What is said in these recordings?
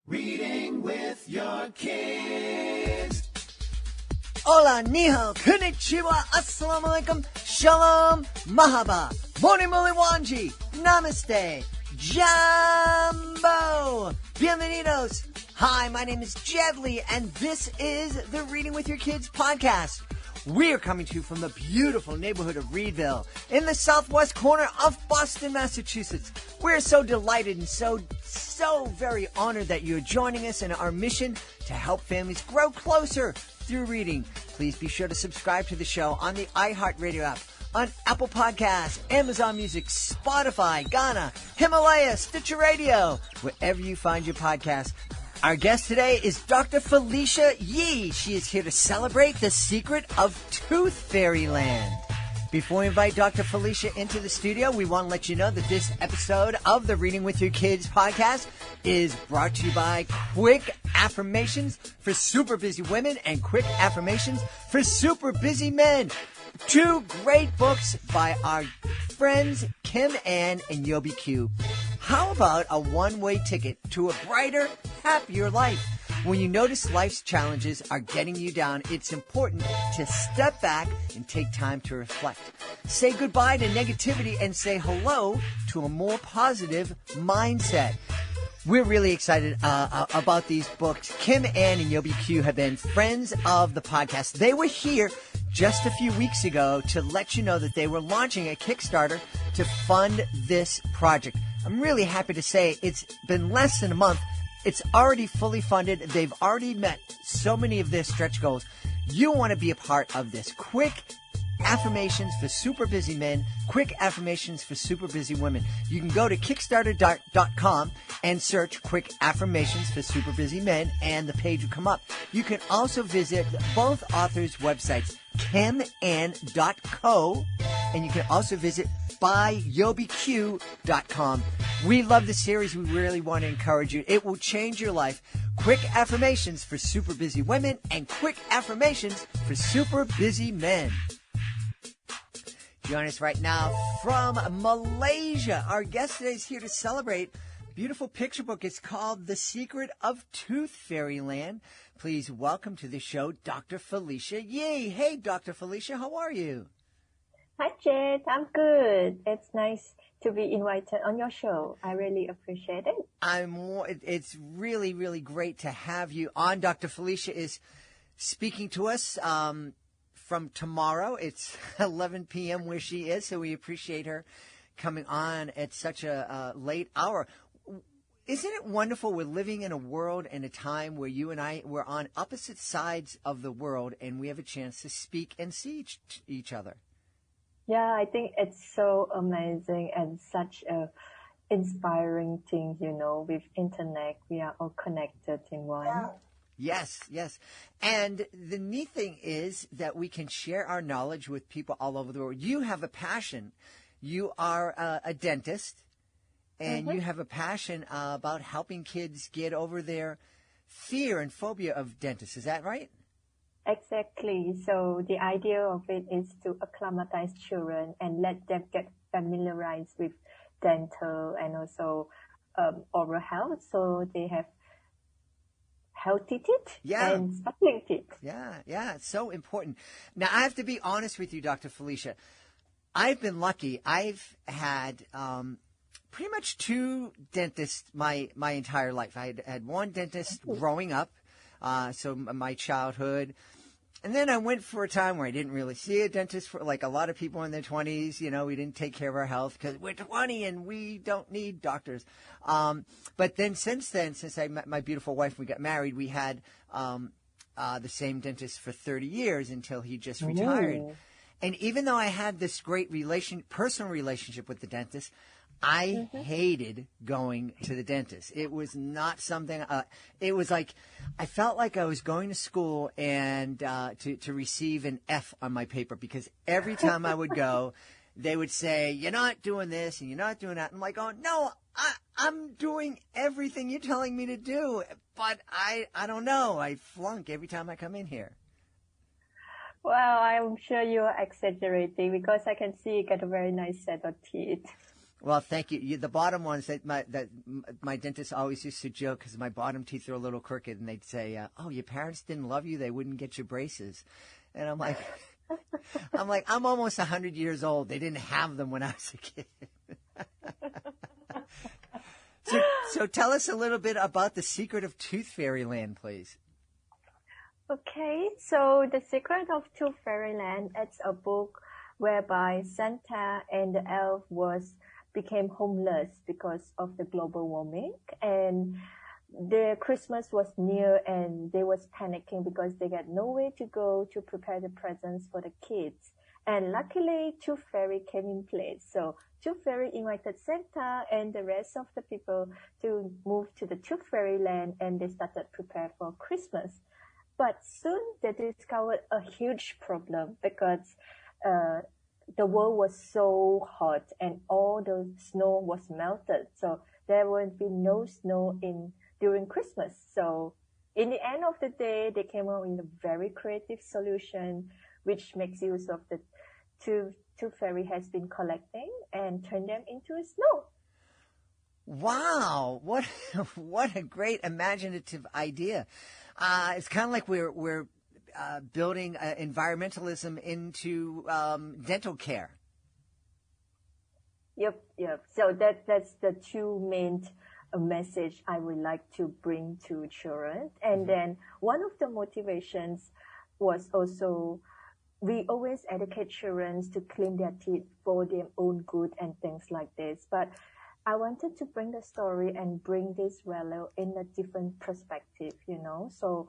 Reading with your kids. Hola, ni hao, konnichiwa, assalamu alaikum, shalom, mahaba, moni moli wanji, namaste, jambo, bienvenidos. Hi, my name is Jedley, and this is the Reading with Your Kids podcast. We're coming to you from the beautiful neighborhood of Reedville in the southwest corner of Boston, Massachusetts. We're so delighted and so very honored that you're joining us in our mission to help families grow closer through reading. Please be sure to subscribe to the show on the iHeartRadio app, on Apple Podcasts, Amazon Music, Spotify, Ghana, Himalaya, Stitcher Radio, wherever you find your podcast. Our guest today is Dr. Felicia Yi. She is here to celebrate the secret of Tooth Fairyland. Before we invite Dr. Felicia into the studio, we want to let you know that this episode of the Reading with Your Kids podcast is brought to you by Quick Affirmations for Super Busy Women and Quick Affirmations for Super Busy Men. Two great books by our friends Kim Ann and Yobi Q. How about a one-way ticket to a brighter, happier life? When you notice life's challenges are getting you down, it's important to step back and take time to reflect. Say goodbye to negativity and say hello to a more positive mindset. We're really excited about these books. Kim Ann and Yobi Q have been friends of the podcast. They were here just a few weeks ago to let you know that they were launching a Kickstarter to fund this project. I'm really happy to say it's been less than a month. It's already fully funded. They've already met so many of their stretch goals. You want to be a part of this. Quick Affirmations for Super Busy Men, Quick Affirmations for Super Busy Women. You can go to Kickstarter.com and search Quick Affirmations for Super Busy Men, and the page will come up. You can also visit both authors' websites, kimann.co, and you can also visit buyyobiq.com. We love the series. We really want to encourage you. It will change your life. Quick Affirmations for Super Busy Women and Quick Affirmations for Super Busy Men. Join us right now from Malaysia. Our guest today is here to celebrate a beautiful picture book. It's called The Secret of Tooth Fairyland. Please welcome to the show Dr. Felicia Yi. Hey, Dr. Felicia, how are you? Hi, Jed. I'm good. It's nice to be invited on your show. I really appreciate it. It's really, really great to have you on. Dr. Felicia is speaking to us from tomorrow. It's 11 p.m. where she is, so we appreciate her coming on at such a late hour. Isn't it wonderful? We're living in a world and a time where you and I, we're on opposite sides of the world, and we have a chance to speak and see each other. Yeah, I think it's so amazing and such a inspiring thing, with internet. We are all connected in one. Yeah. Yes, yes. And the neat thing is that we can share our knowledge with people all over the world. You have a passion. You are a dentist, and you have a passion about helping kids get over their fear and phobia of dentists. Is that right? Exactly. So the idea of it is to acclimatize children and let them get familiarized with dental and also oral health, so they have healthy teeth and sparkling teeth. Yeah, it's so important. Now, I have to be honest with you, Dr. Felicia. I've been lucky. I've had pretty much two dentists my entire life. I had one dentist growing up, so my childhood. And then I went for a time where I didn't really see a dentist for, like a lot of people in their 20s. We didn't take care of our health because we're 20 and we don't need doctors. But then since I met my beautiful wife, we got married, we had the same dentist for 30 years until he just retired. Ooh. And even though I had this great personal relationship with the dentist, I hated going to the dentist. It was not something, it was like, I felt like I was going to school and to receive an F on my paper, because every time I would go, they would say, you're not doing this and you're not doing that. I'm like, oh, no, I'm doing everything you're telling me to do, but I don't know. I flunk every time I come in here. Well, I'm sure you are exaggerating, because I can see you get a very nice set of teeth. Well, thank you. The bottom ones that my dentist always used to joke because my bottom teeth are a little crooked, and they'd say, "Oh, your parents didn't love you; they wouldn't get you braces." And I'm like, I'm almost 100 years old. They didn't have them when I was a kid. So tell us a little bit about the secret of Tooth Fairyland, please. Okay, so The Secret of Tooth Fairyland, it's a book whereby Santa and the elf became homeless because of the global warming, and their Christmas was near and they was panicking because they got nowhere to go to prepare the presents for the kids. And luckily, Tooth Fairy came in place. So Tooth Fairy invited Santa and the rest of the people to move to the Tooth Fairyland, and they started prepare for Christmas. But soon they discovered a huge problem because the world was so hot and all the snow was melted. So there would be no snow during Christmas. So in the end of the day, they came up with a very creative solution, which makes use of the Tooth Fairy has been collecting and turn them into snow. Wow, what a great imaginative idea! It's kind of like we're building environmentalism into dental care. Yep. So that's the two main message I would like to bring to children. And then one of the motivations was also we always educate children to clean their teeth for their own good and things like this. But I wanted to bring the story and bring this value in a different perspective, So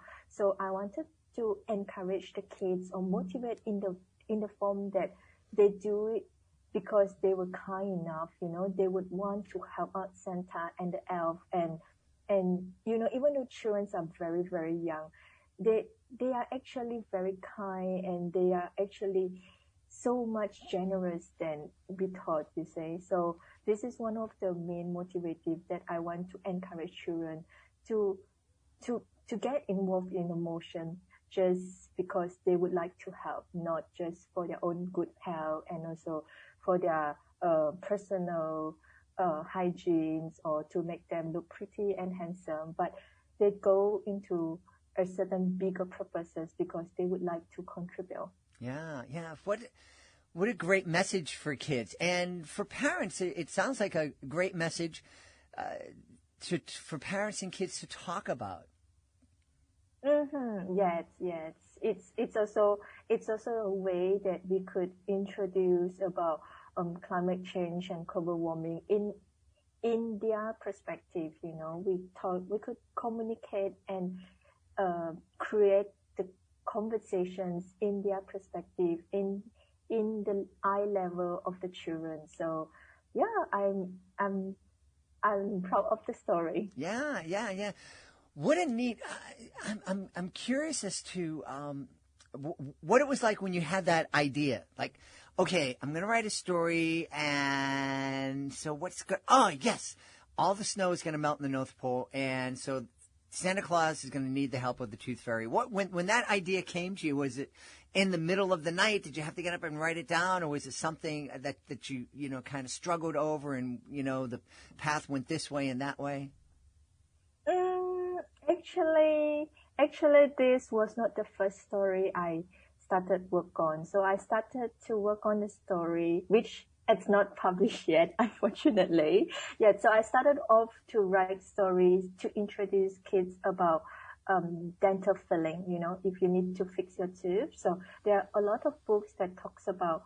I wanted to encourage the kids or motivate in the form that they do it because they were kind enough, they would want to help out Santa and the elf, and even though children are very, very young, they are actually very kind, and they are actually so much generous than we thought, you say. So this is one of the main motivative that I want to encourage children to get involved in emotion just because they would like to help, not just for their own good health and also for their personal hygienes or to make them look pretty and handsome, but they go into a certain bigger purposes because they would like to contribute. Yeah. What a great message for kids and for parents. It sounds like a great message for parents and kids to talk about. Yes. It's also a way that we could introduce about climate change and global warming in their perspective. We could communicate and create the conversations in their perspective in the eye level of the children. So yeah, I'm proud of the story. Yeah. What a neat! I'm curious as to what it was like when you had that idea. Like, okay, I'm going to write a story, and so what's good? Oh, yes, all the snow is going to melt in the North Pole, and so Santa Claus is going to need the help of the Tooth Fairy. When that idea came to you, was it in the middle of the night? Did you have to get up and write it down, or was it something that you kind of struggled over, and the path went this way and that way? Actually, this was not the first story I started work on. So I started to work on the story, which it's not published yet, unfortunately. Yeah, so I started off to write stories to introduce kids about dental filling, if you need to fix your tooth. So there are a lot of books that talks about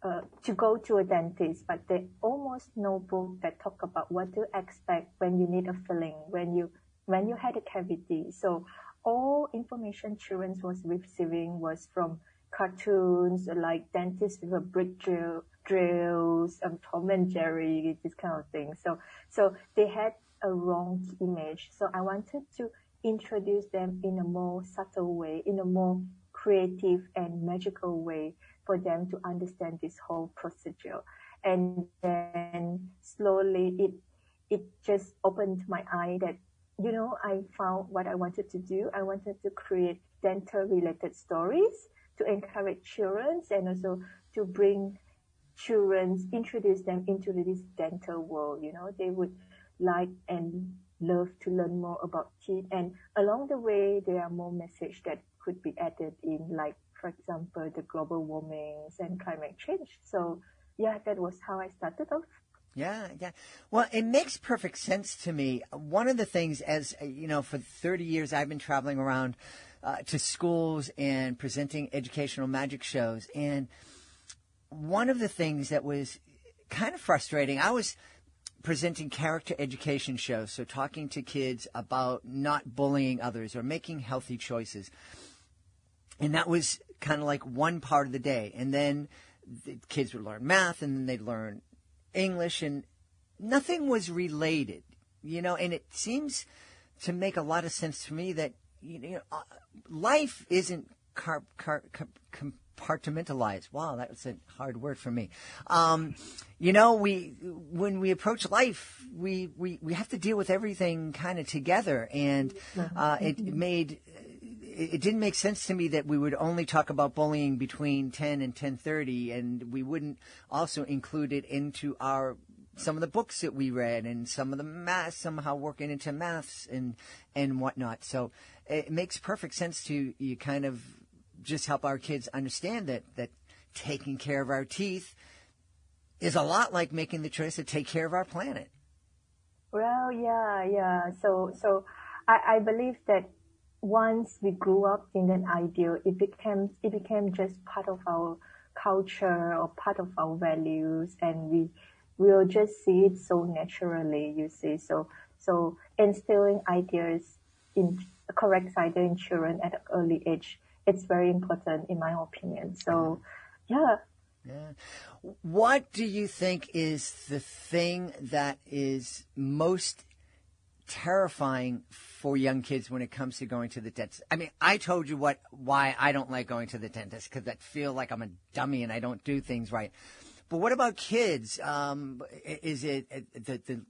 to go to a dentist, but there almost no book that talk about what to expect when you need a filling, when you had a cavity. So all information children was receiving was from cartoons like dentists with a brick drills, Tom and Jerry, this kind of thing. So they had a wrong image. So I wanted to introduce them in a more subtle way, in a more creative and magical way for them to understand this whole procedure. And then slowly it just opened my eye that, I found what I wanted to do. I wanted to create dental related stories to encourage children and also to bring children, introduce them into this dental world. They would like and love to learn more about teeth. And along the way, there are more messages that could be added in, like, for example, the global warmings and climate change. So, yeah, that was how I started off. Yeah, yeah. Well, it makes perfect sense to me. One of the things, as for 30 years, I've been traveling around to schools and presenting educational magic shows. And one of the things that was kind of frustrating, I was presenting character education shows, so talking to kids about not bullying others or making healthy choices. And that was kind of like one part of the day. And then the kids would learn math, and then they'd learn English, and nothing was related, and it seems to make a lot of sense to me that, life isn't compartmentalized. Wow, that was a hard word for me. When we approach life, we have to deal with everything kind of together, and it didn't make sense to me that we would only talk about bullying between 10 and 10:30, and we wouldn't also include it into some of the books that we read, and some of the math, somehow working into maths and whatnot. So it makes perfect sense to you kind of just help our kids understand that taking care of our teeth is a lot like making the choice to take care of our planet. Well, yeah. So I believe that once we grew up in that ideal, it became just part of our culture or part of our values, and we will just see it so naturally, you see. So instilling ideas in correct idea in children at an early age, it's very important in my opinion. So, yeah. Yeah. What do you think is the thing that is most terrifying for young kids when it comes to going to the dentist? I mean, I told you why I don't like going to the dentist, because I feel like I'm a dummy and I don't do things right. But what about kids? Is it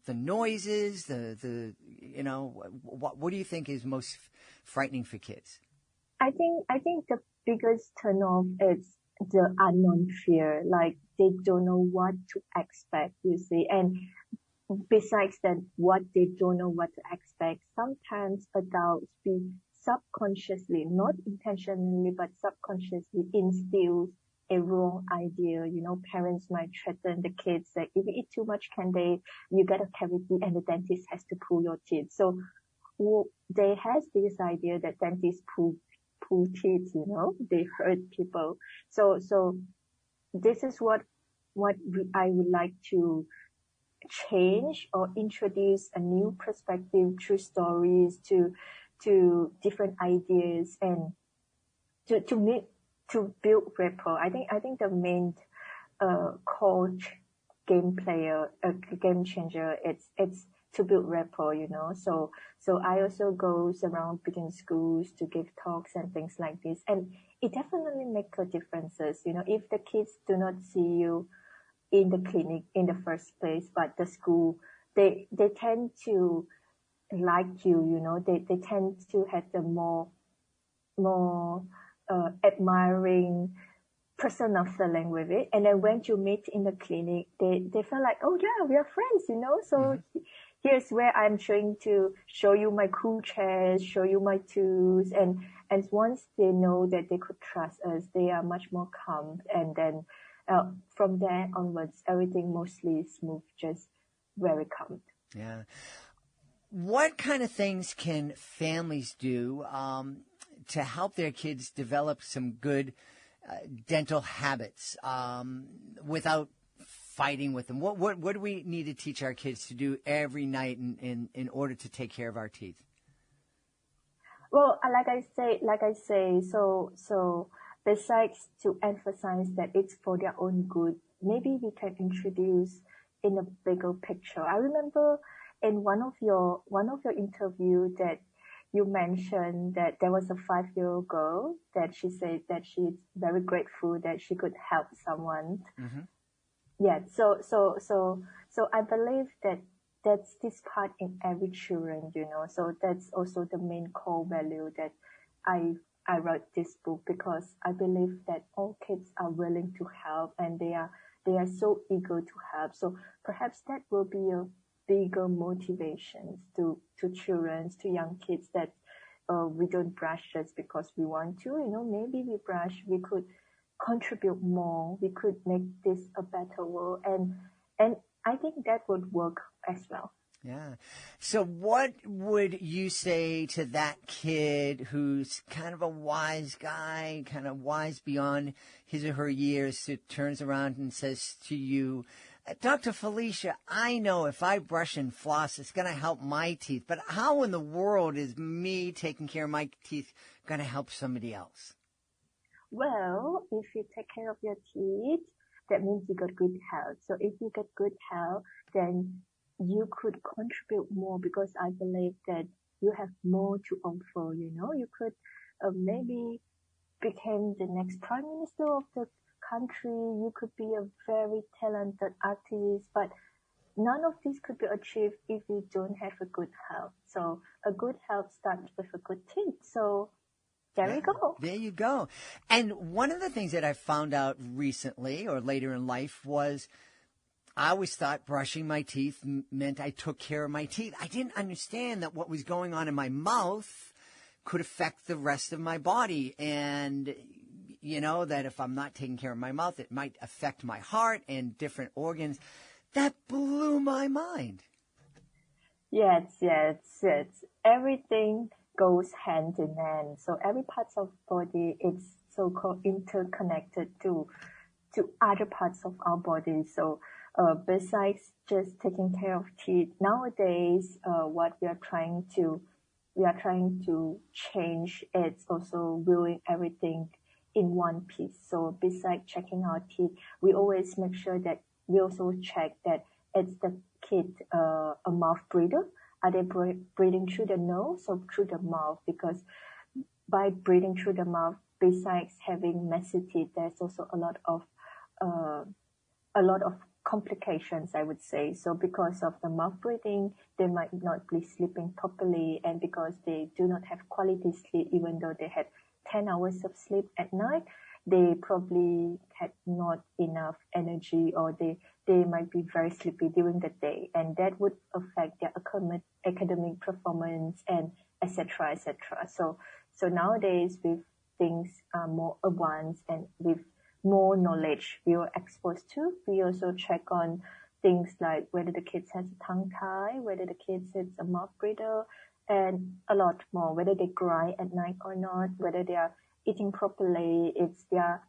the noises? What do you think is most frightening for kids? I think the biggest turnoff is the unknown fear. Like, they don't know what to expect, you see. And besides that, what they don't know what to expect, sometimes adults we subconsciously, not intentionally, but subconsciously instills a wrong idea. Parents might threaten the kids that if you eat too much candy, you get a cavity and the dentist has to pull your teeth. So they has this idea that dentists pull teeth, they hurt people. So this is what I would like to change or introduce a new perspective through stories to different ideas, and to build rapport. I think the main coach game player, game changer, it's to build rapport, So I also goes around between schools to give talks and things like this, and it definitely makes a differences. If the kids do not see you in the clinic in the first place, but the school, they tend to like you. They tend to have the more admiring personal feeling with it. And then when you meet in the clinic, they feel like, oh yeah, we are friends, So here's where I'm trying to show you my cool chairs, show you my tools, and once they know that they could trust us, they are much more calm, and then from there onwards, everything mostly smooth, just very calm. Yeah. What kind of things can families do to help their kids develop some good dental habits without fighting with them? What do we need to teach our kids to do every night in order to take care of our teeth? Well, like I say, so besides to emphasize that it's for their own good, maybe we can introduce in a bigger picture. I remember in one of your interview that you mentioned that there was a 5-year-old girl that she said that she's very grateful that she could help someone. Mm-hmm. Yeah. So I believe that that's this part in every children, So that's also the main core value that I wrote this book, because I believe that all kids are willing to help, and they are they are so eager to help. So perhaps that will be a bigger motivation to children, to young kids, that we don't brush just because we want to. Maybe we brush, we could contribute more, we could make this a better world, and I think that would work as well. Yeah. So what would you say to that kid who's kind of a wise guy, kind of wise beyond his or her years, who turns around and says to you, Dr. Felicia, I know if I brush and floss, it's going to help my teeth, but how in the world is me taking care of my teeth going to help somebody else? Well, if you take care of your teeth, that means you got good health. So if you get good health, then you could contribute more, because I believe that you have more to offer. You could maybe become the next prime minister of the country. You could be a very talented artist, but none of this could be achieved if you don't have a good health. So a good health starts with a good teeth. So there you go. There you go. And one of the things that I found out recently or later in life was I always thought brushing my teeth meant I took care of my teeth. I didn't understand that what was going on in my mouth could affect the rest of my body. And, that if I'm not taking care of my mouth, it might affect my heart and different organs. That blew my mind. Yes. Everything goes hand in hand. So every part of body is so-called interconnected to other parts of our body. So besides just taking care of teeth, nowadays what we are trying to change is also viewing everything in one piece. So besides checking our teeth, we always make sure that we also check that it's the kid a mouth breather. Are they breathing through the nose or through the mouth? Because by breathing through the mouth, besides having messy teeth, there's also a lot of complications, I would say. So because of the mouth breathing, they might not be sleeping properly, and because they do not have quality sleep, even though they had 10 hours of sleep at night, they probably had not enough energy, or they might be very sleepy during the day, and that would affect their academic performance and etc. etc. So nowadays, with things more advanced and with more knowledge we are exposed to, we also check on things like whether the kids has a tongue tie, whether the kids is a mouth breather, and a lot more, whether they cry at night or not, whether they are eating properly. It's their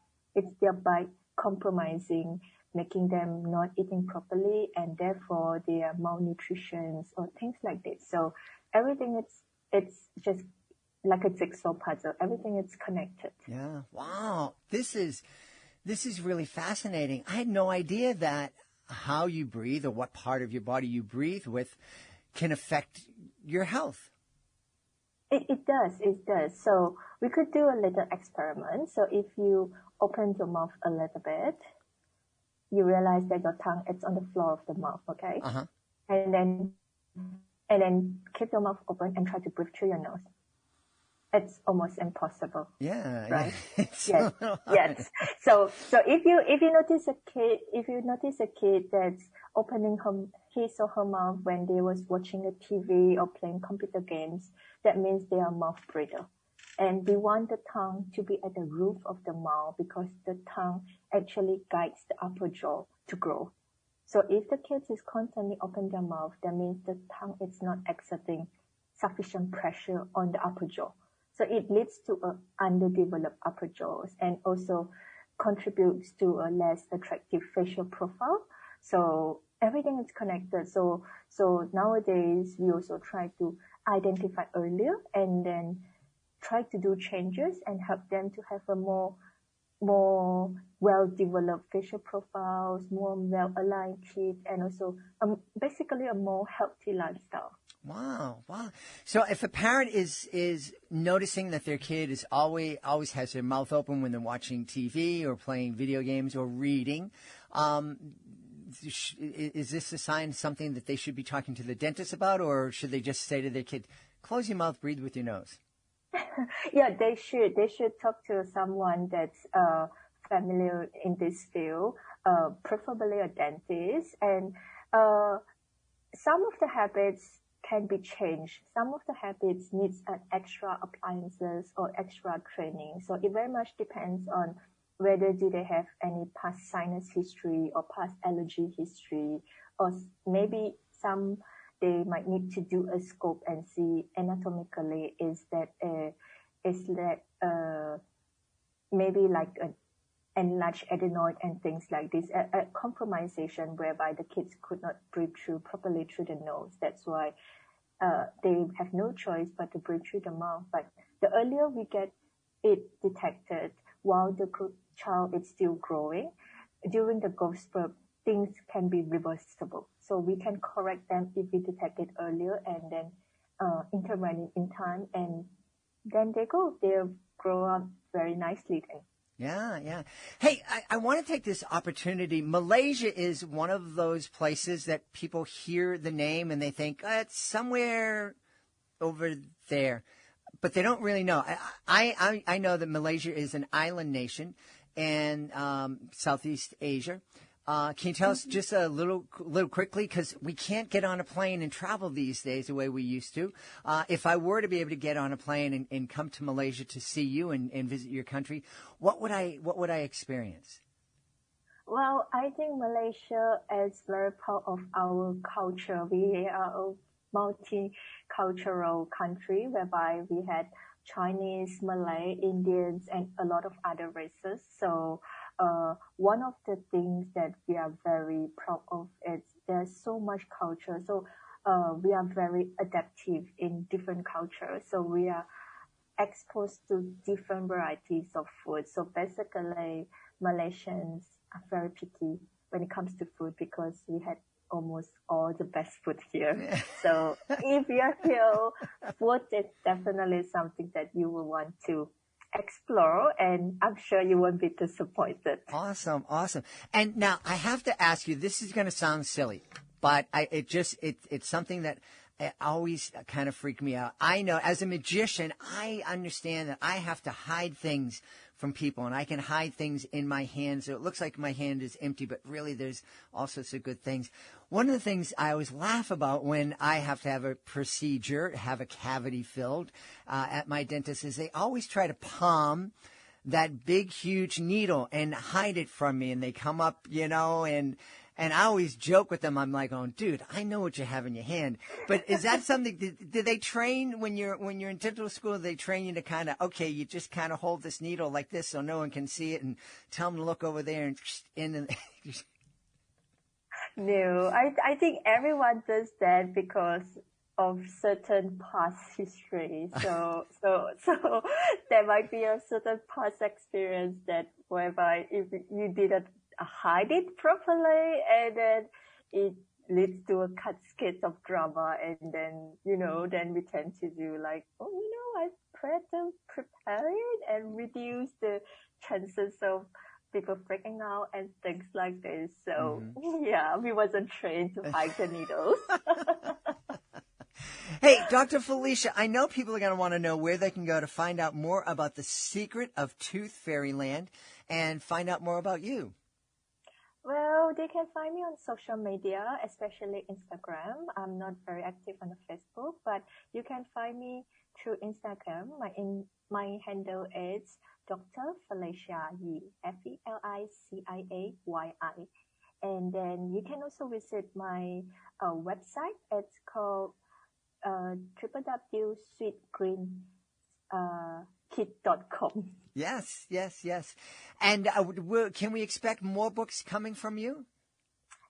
bite compromising, making them not eating properly, and therefore their malnutrition or things like this. So everything it's just like a jigsaw puzzle. Everything is connected. Yeah. Wow. This is really fascinating. I had no idea that how you breathe or what part of your body you breathe with can affect your health. It does. So we could do a little experiment. So if you open your mouth a little bit, you realize that your tongue is on the floor of the mouth, okay? Uh-huh. And then keep your mouth open and try to breathe through your nose. It's almost impossible. Yeah. Right? Yeah. Yes. So if you notice a kid that's opening his or her mouth when they was watching a TV or playing computer games, that means they are mouth breather. And we want the tongue to be at the roof of the mouth, because the tongue actually guides the upper jaw to grow. So if the kids is constantly open their mouth, that means the tongue is not exerting sufficient pressure on the upper jaw. So it leads to an underdeveloped upper jaws, and also contributes to a less attractive facial profile. So everything is connected. So nowadays we also try to identify earlier and then try to do changes and help them to have a more well-developed facial profiles, more well-aligned teeth, and also basically a more healthy lifestyle. Wow. So if a parent is noticing that their kid is always has their mouth open when they're watching TV or playing video games or reading, is this a sign, something that they should be talking to the dentist about, or should they just say to their kid, close your mouth, breathe with your nose? Yeah, they should talk to someone that's familiar in this field. preferably a dentist. And some of the habits can be changed. Some of the habits needs an extra appliances or extra training. So it very much depends on whether do they have any past sinus history or past allergy history, or maybe some they might need to do a scope and see anatomically is that maybe like an enlarged adenoid and things like this, a compromisation whereby the kids could not breathe through properly through the nose. That's why they have no choice but to breathe through the mouth. But the earlier we get it detected while the child is still growing, during the growth spurt, things can be reversible. So we can correct them if we detect it earlier and then intervene in time, and then they'll grow up very nicely then. Yeah, yeah. Hey, I want to take this opportunity. Malaysia is one of those places that people hear the name and they think, it's somewhere over there, but they don't really know. I know that Malaysia is an island nation in Southeast Asia. Can you tell us just a little quickly, because we can't get on a plane and travel these days the way we used to. If I were to be able to get on a plane and come to Malaysia to see you and visit your country, what would I experience? Well, I think Malaysia is very proud of our culture. We are a multicultural country whereby we had Chinese, Malay, Indians, and a lot of other races. So one of the things that we are very proud of is there's so much culture. So we are very adaptive in different cultures. So we are exposed to different varieties of food. So basically, Malaysians are very picky when it comes to food because we had almost all the best food here. So if you're here, food is definitely something that you will want to explore, and I'm sure you won't be disappointed. Awesome. And now I have to ask you, this is going to sound silly, but it's something that always kind of freaked me out. I know as a magician, I understand that I have to hide things from people, and I can hide things in my hand, so it looks like my hand is empty, but really there's all sorts of good things. One of the things I always laugh about when I have to have a procedure, have a cavity filled at my dentist, is they always try to palm that big, huge needle and hide it from me, and they come up, and I always joke with them. I'm like, dude, I know what you have in your hand. But is that something, did they train when you're in dental school, they train you to kind of, okay, you just kind of hold this needle like this so no one can see it and tell them to look over there and No, I think everyone does that because of certain past history. So there might be a certain past experience that whereby if you didn't hide it properly, and then it leads to a cascade of drama, and then then we tend to do like, I try to prepare it and reduce the chances of people freaking out and things like this. So yeah, we wasn't trained to hide the needles. Hey, Dr. Felicia, I know people are going to want to know where they can go to find out more about the secret of Tooth Fairyland and find out more about you. Well, they can find me on social media, especially Instagram. I'm not very active on the Facebook, but you can find me through Instagram. My handle is Dr Felicia Yi, FELICIAYI. And then you can also visit my website. It's called www.sweetgreenkid.com. Yes. And can we expect more books coming from you?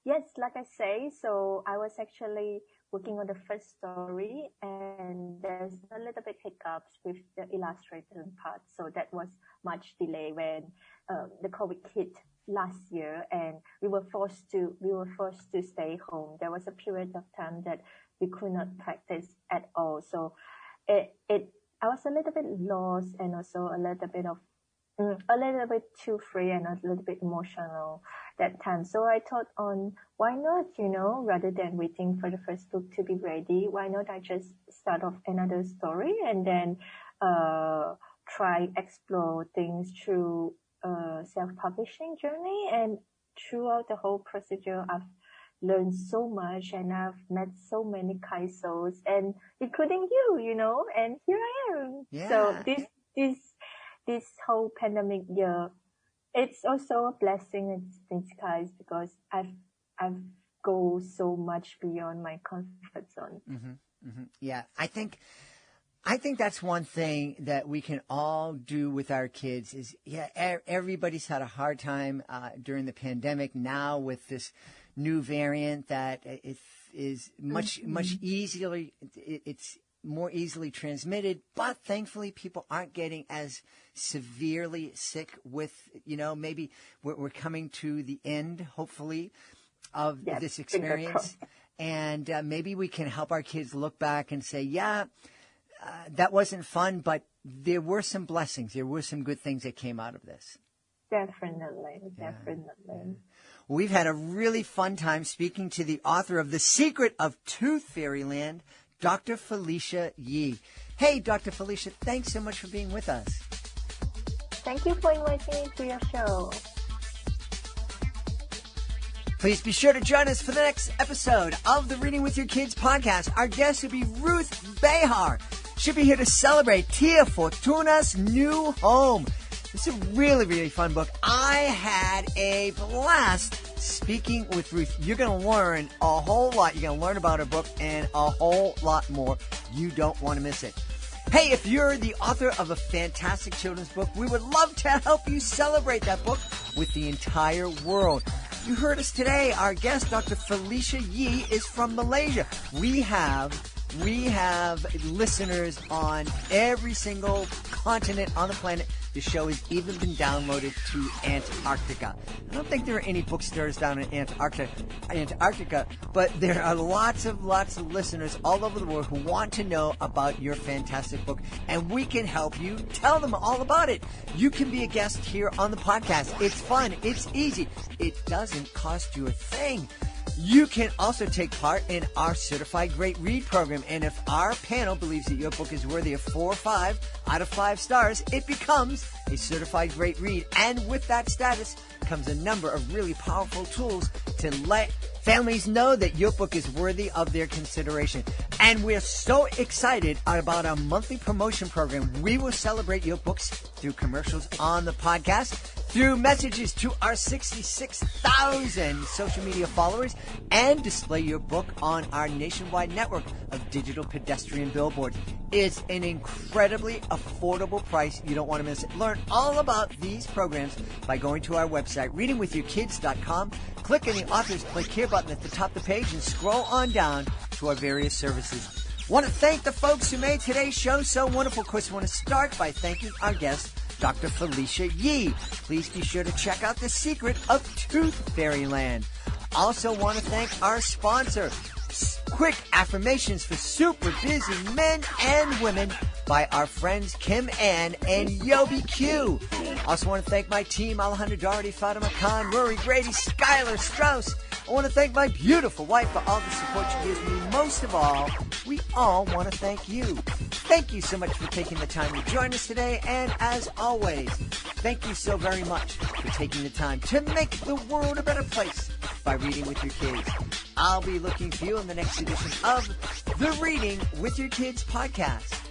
Yes, like I say, so I was actually working on the first story, and there's a little bit hiccups with the illustration part. So that was much delay when the COVID hit last year, and we were forced to stay home. There was a period of time that we could not practice at all. So I was a little bit lost, and also a little bit too free and a little bit emotional that time. So I thought why not, rather than waiting for the first book to be ready, why not I just start off another story and then try explore things through self-publishing journey and throughout the whole procedure, I've learned so much, and I've met so many kind souls, and including you, and here I am. Yeah. So this whole pandemic year, it's also a blessing in disguise, because I've go so much beyond my comfort zone. Yeah, I think that's one thing that we can all do with our kids is, everybody's had a hard time during the pandemic. Now with this new variant that is much easily, it's more easily transmitted, but thankfully people aren't getting as severely sick with, maybe we're coming to the end, hopefully, of this experience. And maybe we can help our kids look back and say, that wasn't fun, but there were some blessings. There were some good things that came out of this. Definitely. We've had a really fun time speaking to the author of The Secret of Tooth Fairyland, Dr. Felicia Yi. Hey, Dr. Felicia, thanks so much for being with us. Thank you for inviting me to your show. Please be sure to join us for the next episode of the Reading with Your Kids podcast. Our guest will be Ruth Behar. She'll be here to celebrate Tia Fortuna's new home. It's a really, really fun book. I had a blast speaking with Ruth. You're going to learn a whole lot. You're going to learn about her book and a whole lot more. You don't want to miss it. Hey, if you're the author of a fantastic children's book, we would love to help you celebrate that book with the entire world. You heard us today. Our guest, Dr. Felicia Yi, is from Malaysia. We have listeners on every single continent on the planet. The show has even been downloaded to Antarctica. I don't think there are any bookstores down in Antarctica, but there are lots of listeners all over the world who want to know about your fantastic book, and we can help you tell them all about it. You can be a guest here on the podcast. It's fun. It's easy. It doesn't cost you a thing. You can also take part in our Certified Great Read program, and if our panel believes that your book is worthy of 4 or 5 out of 5 stars, it becomes a Certified Great Read. And with that status comes a number of really powerful tools to let families know that your book is worthy of their consideration. And we're so excited about our monthly promotion program. We will celebrate your books through commercials on the podcast, through messages to our 66,000 social media followers, and display your book on our nationwide network of digital pedestrian billboards. It's an incredibly affordable price. You don't want to miss it. Learn all about these programs by going to our website, readingwithyourkids.com. Click on the author's Click Here button at the top of the page and scroll on down to our various services. Want to thank the folks who made today's show so wonderful. Of course, I want to start by thanking our guest, Dr. Felicia Yi. Please be sure to check out The Secret of Tooth Fairyland. Also want to thank our sponsor, Quick Affirmations for Super Busy Men and Women by our friends Kim Ann and Yobi Q. Also want to thank my team, Alejandra Doherty, Fatima Khan, Rory Grady, Skylar Strauss. I want to thank my beautiful wife for all the support she gives me. Most of all, we all want to thank you. Thank you so much for taking the time to join us today. And as always, thank you so very much for taking the time to make the world a better place by reading with your kids. I'll be looking for you in the next edition of the Reading with Your Kids podcast.